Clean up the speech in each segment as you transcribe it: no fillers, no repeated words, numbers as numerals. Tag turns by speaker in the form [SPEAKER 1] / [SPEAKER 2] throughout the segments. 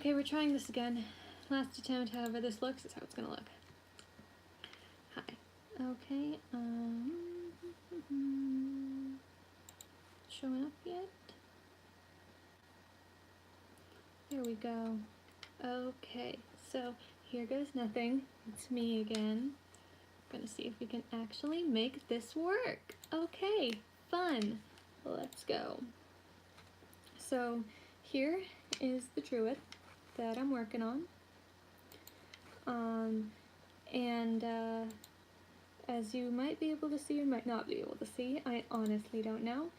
[SPEAKER 1] Okay, we're trying this again. Last attempt, however this looks, is how it's gonna look. Hi. Okay, showing up yet? There we go. Okay, so here goes nothing. It's me again. Gonna see if we can actually make this work. Okay, fun. Let's go. So here is the druid that I'm working on. As you might be able to see or might not be able to see, I honestly don't know,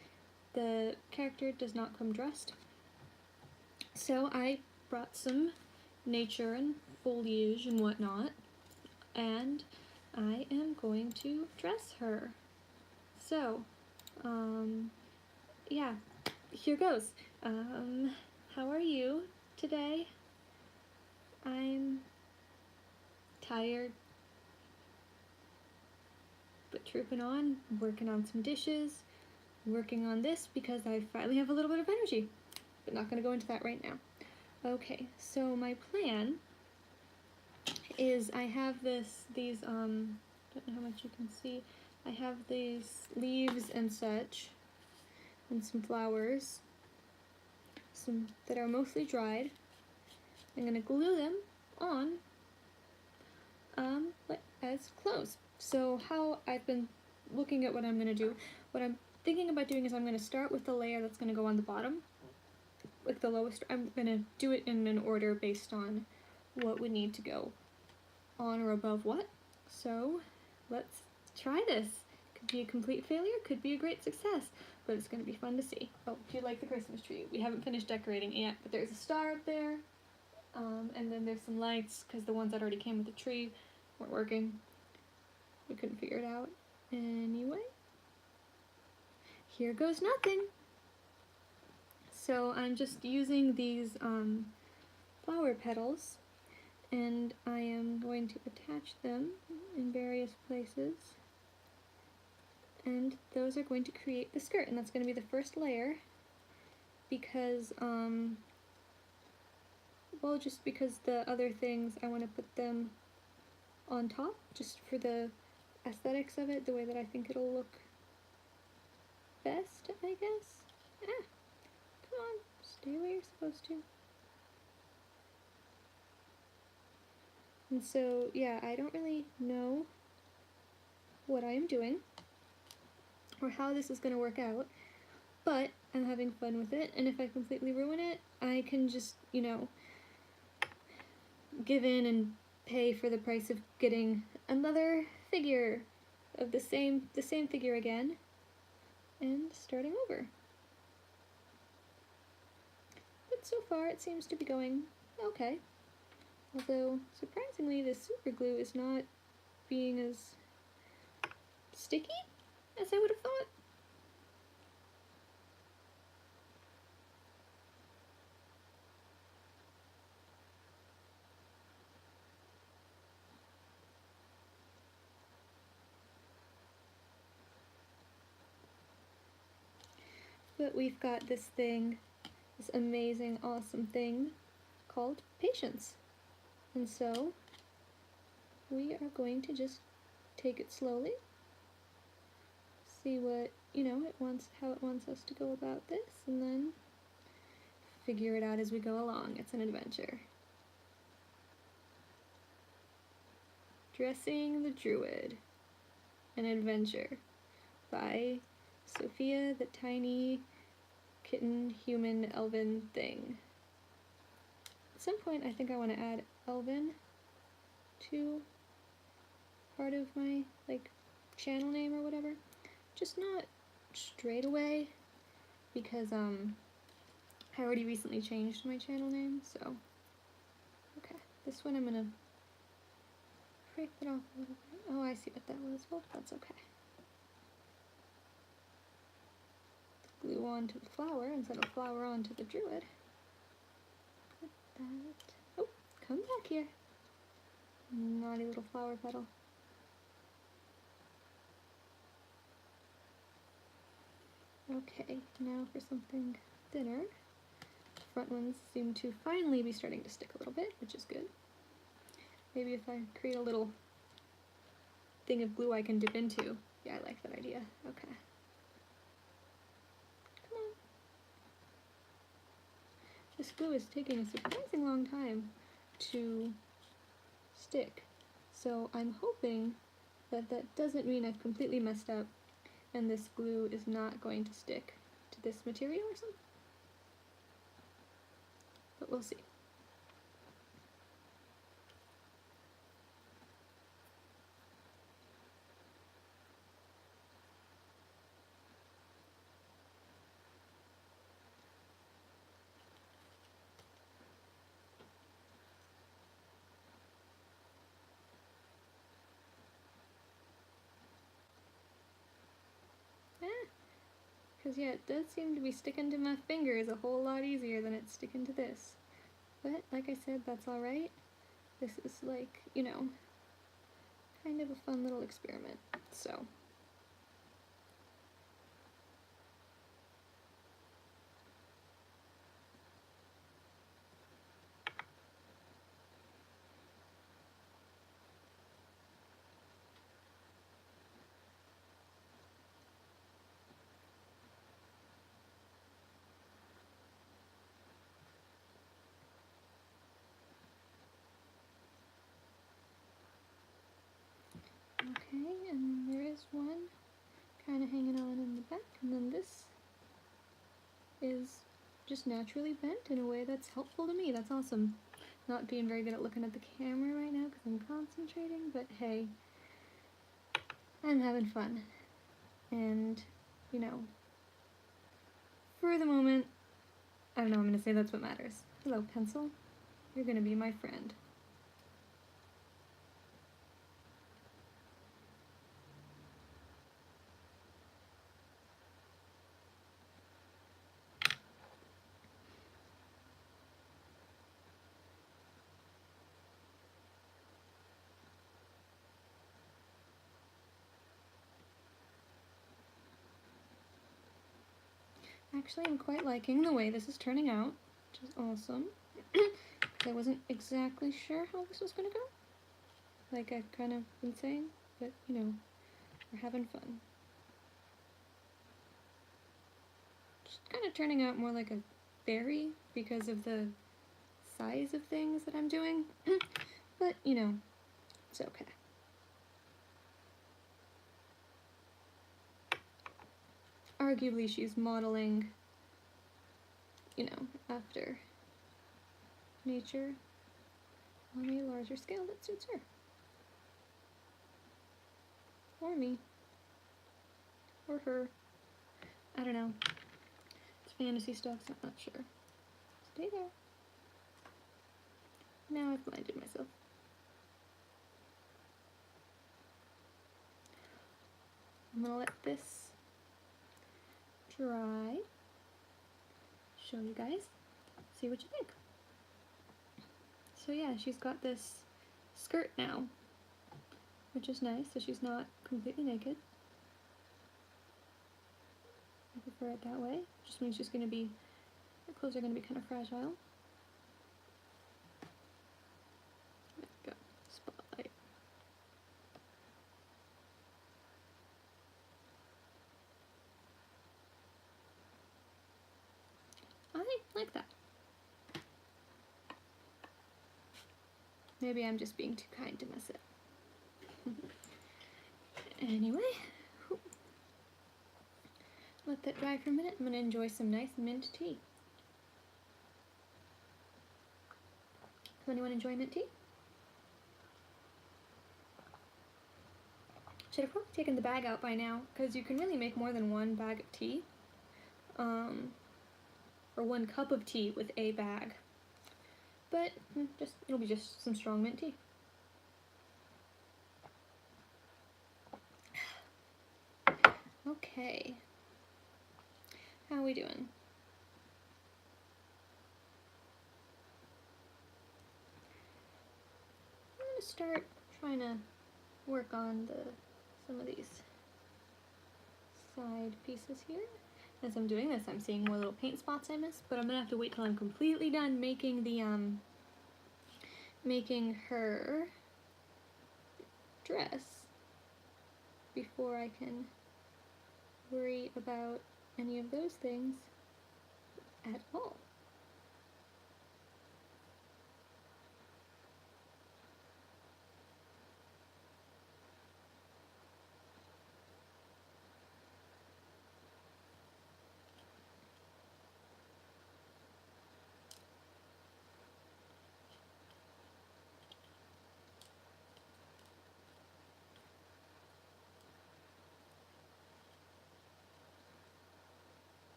[SPEAKER 1] the character does not come dressed. So I brought some nature and foliage and whatnot, and I am going to dress her. So, yeah, here goes. How are you today? I'm tired, but trooping on, working on some dishes, working on this because I finally have a little bit of energy, but not gonna go into that right now. Okay, so my plan is I have these, don't know how much you can see, I have these leaves and such, and some flowers, some that are mostly dried. I'm gonna glue them on as clothes. So how I've been looking at what I'm gonna do, what I'm thinking about doing is I'm gonna start with the layer that's gonna go on the bottom, like the lowest. I'm gonna do it in an order based on what would need to go on or above what. So let's try this. Could be a complete failure, could be a great success, but it's gonna be fun to see. Oh, do you like the Christmas tree? We haven't finished decorating it yet, but there's a star up there, and then there's some lights, because the ones that already came with the tree weren't working. We couldn't figure it out. Anyway, here goes nothing. So I'm just using these flower petals, and I am going to attach them in various places, and those are going to create the skirt, and that's going to be the first layer because well, just because the other things I want to put them on top just for the aesthetics of it, the way that I think it'll look best, I guess. Come on, stay where you're supposed to. And so, yeah, I don't really know what I am doing or how this is going to work out, but I'm having fun with it, and if I completely ruin it, I can just, you know, give in and pay for the price of getting another figure of the same figure again and starting over. But so far it seems to be going okay. Although, surprisingly, the super glue is not being as sticky as I would have thought. But we've got this thing, this amazing, awesome thing called patience. And so, we are going to just take it slowly, see what, you know, how it wants us to go about this, and then figure it out as we go along. It's an adventure. Dressing the Druid, an adventure by Sophia the Tiny Kitten Human Elven Thing. At some point I think I want to add Elven to part of my, like, channel name or whatever. Just not straight away, because I already recently changed my channel name, so okay. This one I'm gonna break it off a little bit. Oh, I see what that was. Well, that's okay. Glue onto the flower instead of flower onto the druid. Put that. Oh, come back here. Naughty little flower petal. Okay, now for something thinner front ones seem to finally be starting to stick a little bit, which is good. Maybe if I create a little thing of glue I can dip into. Yeah, I like that idea. Okay. Come on. This glue is taking a surprising long time to stick. So I'm hoping that that doesn't mean I've completely messed up and this glue is not going to stick to this material or something. But we'll see. Because yeah, it does seem to be sticking to my fingers a whole lot easier than it's sticking to this. But like I said, that's alright. This is like, you know, kind of a fun little experiment. So okay, and there is one kind of hanging on in the back, and then this is just naturally bent in a way that's helpful to me. That's awesome. Not being very good at looking at the camera right now because I'm concentrating, but hey, I'm having fun. And, you know, for the moment, I don't know, I'm going to say that's what matters. Hello, pencil. You're going to be my friend. Actually, I'm quite liking the way this is turning out, which is awesome. I wasn't exactly sure how this was going to go, like I've kind of been saying, but, you know, we're having fun. Just kind of turning out more like a berry because of the size of things that I'm doing, but, you know, it's okay. Arguably, she's modeling, you know, after nature on a larger scale that suits her. Or me. Or her. I don't know. It's fantasy stuff, so I'm not sure. Stay there. Now I've blinded myself. I'm gonna let this dry. Show you guys. See what you think. So yeah, she's got this skirt now, which is nice, so she's not completely naked. I prefer it that way. Just means she's gonna be, her clothes are gonna be kind of fragile. There we go. Spotlight. I like that. Maybe I'm just being too kind to mess it. Anyway, let that dry for a minute. I'm gonna enjoy some nice mint tea. Does anyone enjoy mint tea? Should have probably taken the bag out by now, because you can really make more than one bag of tea. Or 1 cup of tea with a bag. But it'll be just some strong mint tea. Okay. How are we doing? I'm gonna start trying to work on some of these side pieces here. as I'm doing this, I'm seeing more little paint spots I missed, but I'm gonna have to wait till I'm completely done making the, making her dress before I can worry about any of those things at all.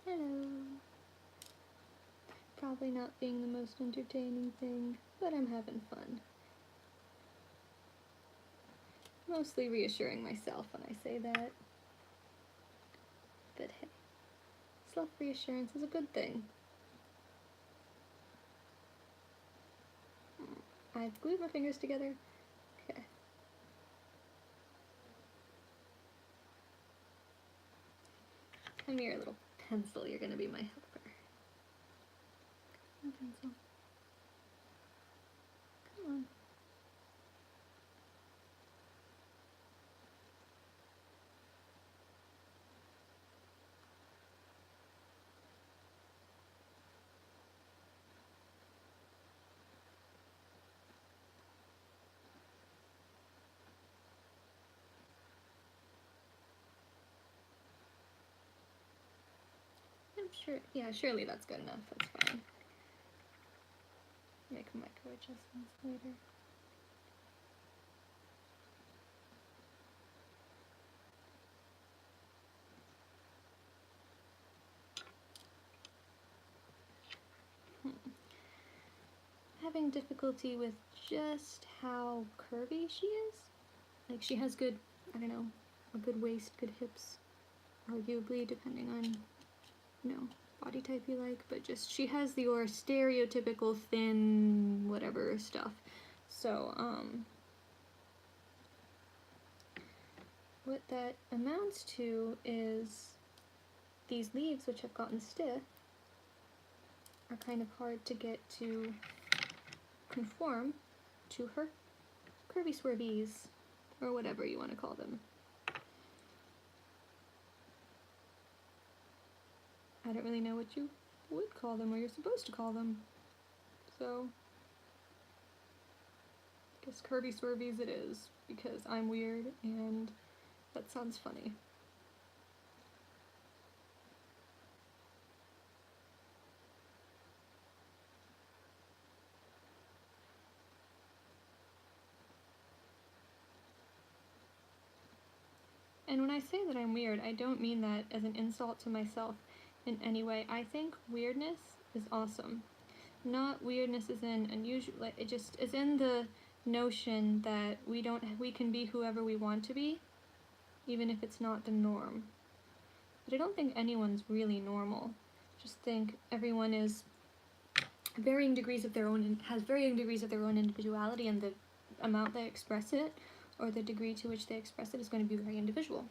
[SPEAKER 1] Hello. Probably not being the most entertaining thing, but I'm having fun. Mostly reassuring myself when I say that. But hey, self-reassurance is a good thing. I've glued my fingers together. Okay. Come here, little pencil. You're gonna be my helper. Come on, pencil. Come on. I'm sure, yeah, surely that's good enough. That's fine. Make micro adjustments later. Having difficulty with just how curvy she is. Like, she has good, I don't know, a good waist, good hips, arguably, depending on, you know, body type you like, but just, she has your stereotypical thin whatever stuff. So, what that amounts to is these leaves, which have gotten stiff, are kind of hard to get to conform to her curvy swervies, or whatever you want to call them. I don't really know what you would call them or you're supposed to call them. So, I guess curvy swervies it is, because I'm weird and that sounds funny. And when I say that I'm weird, I don't mean that as an insult to myself in any way. I think weirdness is awesome. Not weirdness as in unusual, like, it just is in the notion that we can be whoever we want to be, even if it's not the norm. But I don't think anyone's really normal. Just think everyone is varying degrees of their own, has varying degrees of their own individuality, and the amount they express it, or the degree to which they express it, is going to be very individual.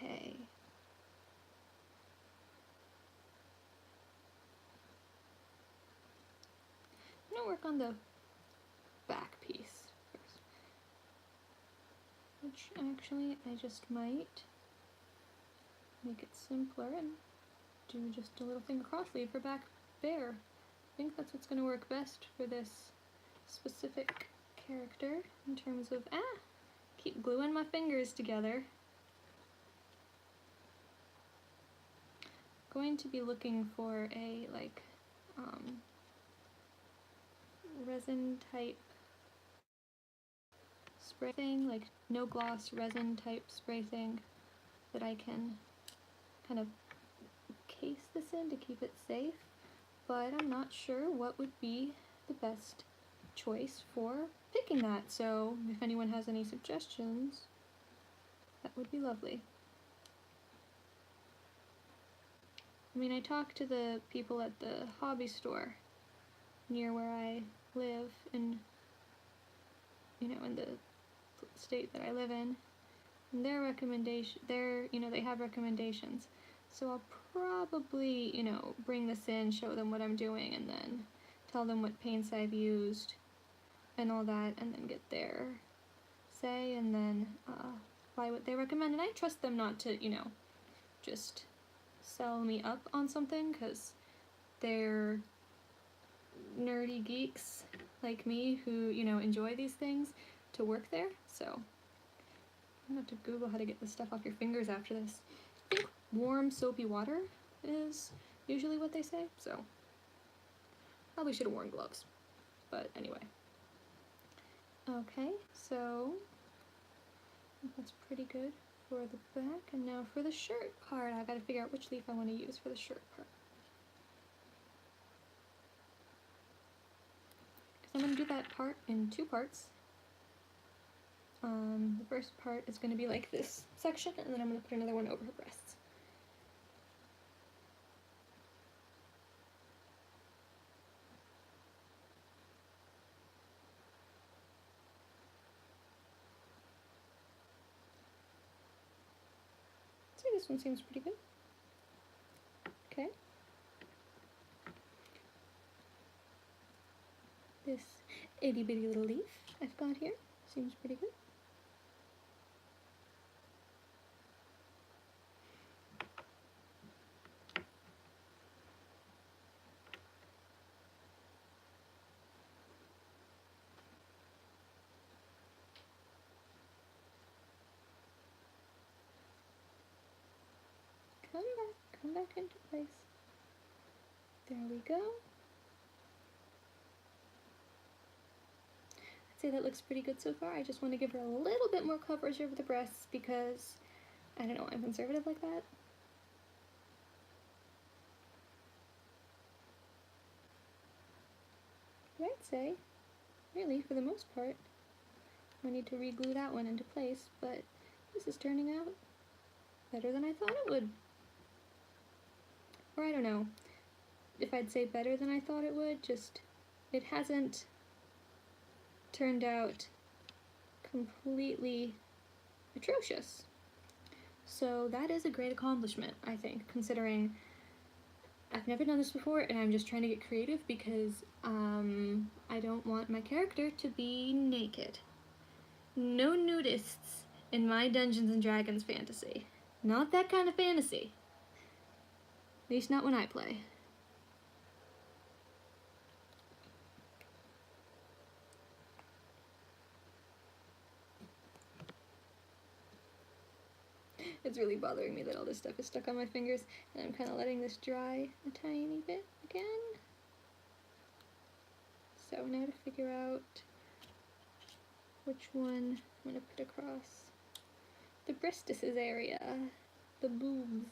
[SPEAKER 1] Okay. I'm gonna work on the back piece first. Which actually I just might make it simpler and do just a little thing across, leave her back bare. I think that's what's gonna work best for this specific character in terms of, keep gluing my fingers together. Going to be looking for a, like, resin type spray thing, like no gloss resin type spray thing that I can kind of case this in to keep it safe, but I'm not sure what would be the best choice for picking that, so if anyone has any suggestions, that would be lovely. I mean, I talked to the people at the hobby store near where I live in, you know, in the state that I live in, their recommendation, they have recommendations. So I'll probably, bring this in, show them what I'm doing, and then tell them what paints I've used and all that, and then get their say, and then buy what they recommend. And I trust them not to, just sell me up on something, because they're nerdy geeks like me who, enjoy these things to work there. So I'm gonna have to Google how to get this stuff off your fingers after this. I think warm soapy water is usually what they say, so probably should have worn gloves, but anyway. Okay, so that's pretty good for the back, and now for the shirt part, I gotta figure out which leaf I want to use for the shirt part. I'm going to do that part in 2 parts. The first part is going to be like this section, and then I'm going to put another one over her breasts. See, this one seems pretty good. Okay. This itty bitty little leaf I've got here seems pretty good. Come back into place. There we go. I'd say that looks pretty good so far. I just want to give her a little bit more coverage over the breasts because, I don't know, I'm conservative like that. But I'd say, really, for the most part, I need to re-glue that one into place, but this is turning out better than I thought it would. Or I don't know if I'd say better than I thought it would, just it hasn't turned out completely atrocious. So that is a great accomplishment, I think, considering I've never done this before and I'm just trying to get creative because I don't want my character to be naked. No nudists in my Dungeons and Dragons fantasy. Not that kind of fantasy. At least not when I play. It's really bothering me that all this stuff is stuck on my fingers, and I'm kind of letting this dry a tiny bit again. So now to figure out which one I'm going to put across the breastises area, the boobs.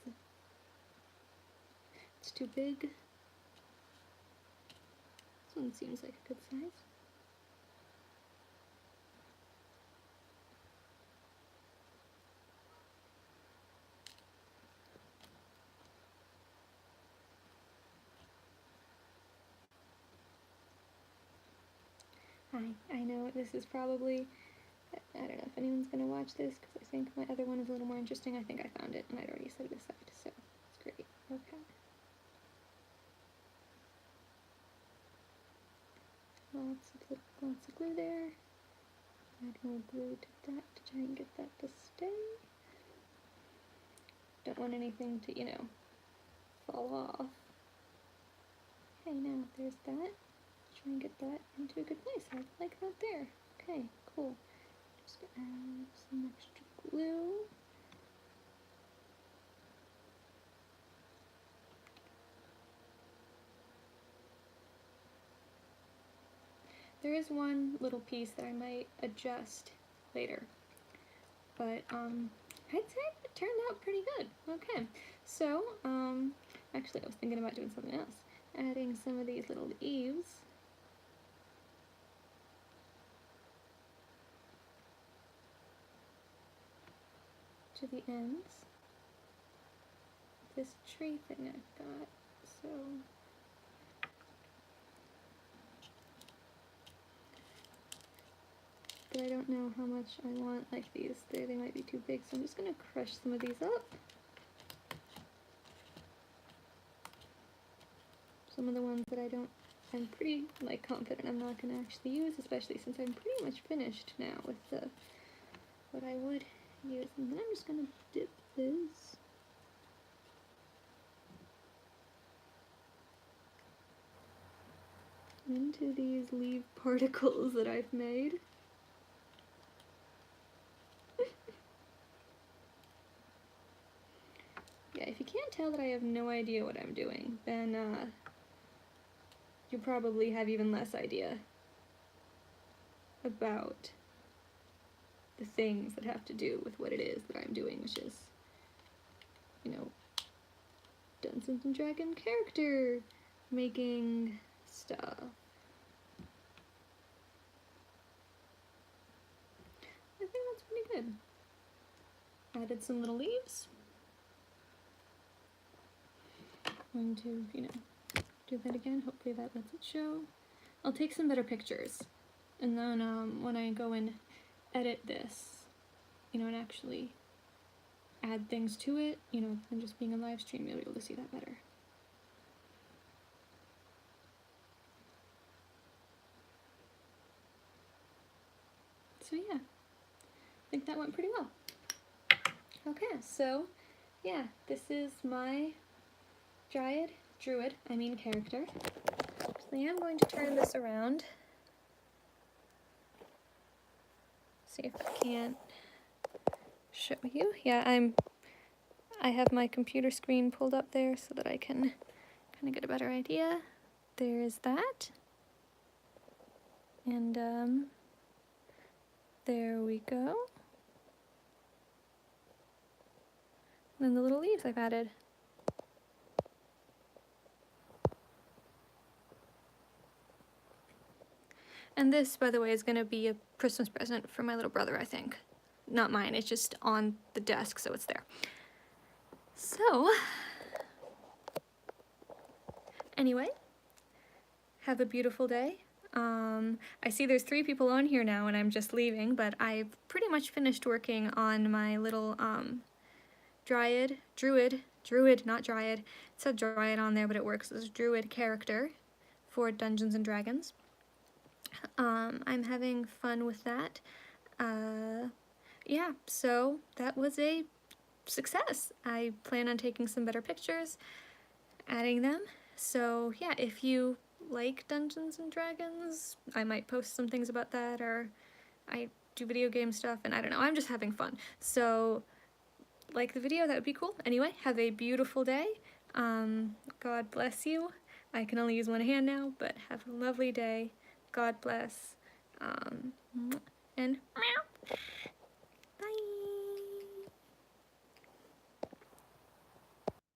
[SPEAKER 1] It's too big. This one seems like a good size. I know this is probably, I don't know if anyone's going to watch this because I think my other one is a little more interesting. I think I found it and I'd already set it aside, so it's great. Okay. Lots of glue there. Add more glue to that to try and get that to stay. Don't want anything to, fall off. Okay, now there's that. Try and get that into a good place. I like that there. Okay, cool. Just add some extra glue. There is one little piece that I might adjust later, but I'd say it turned out pretty good. Okay, so actually I was thinking about doing something else. Adding some of these little leaves. To the ends. This tree thing I've got, so but I don't know how much I want like these. They might be too big, so I'm just gonna crush some of these up. Some of the ones that I'm pretty like confident I'm not gonna actually use, especially since I'm pretty much finished now with what I would use. And then I'm just gonna dip this into these leaf particles that I've made. Yeah, if you can't tell that I have no idea what I'm doing, then you probably have even less idea about the things that have to do with what it is that I'm doing, which is, you know, Dungeons and Dragon character making stuff. I think that's pretty good. Added some little leaves. Going to, you know, do that again. Hopefully that lets it show. I'll take some better pictures. And then when I go and edit this, you know, and actually add things to it, you know, than just being a live stream, you'll be able to see that better. So yeah, I think that went pretty well. Okay, so yeah, this is my druid, character. So I am going to turn this around. See if I can show you. Yeah, I have my computer screen pulled up there so that I can kind of get a better idea. There's that. And there we go. And then the little leaves I've added. And this, by the way, is going to be a Christmas present for my little brother, I think. Not mine, it's just on the desk, so it's there. So, anyway, have a beautiful day. I see there's 3 people on here now and I'm just leaving, but I've pretty much finished working on my little druid, not dryad. It said dryad on there, but it works as druid character for Dungeons and Dragons. I'm having fun with that. Yeah, so that was a success. I plan on taking some better pictures, adding them. So yeah, if you like Dungeons and Dragons, I might post some things about that, or I do video game stuff, and I don't know, I'm just having fun. So like the video, that would be cool. Anyway, have a beautiful day. God bless you. I can only use one hand now, but have a lovely day. God bless. And meow.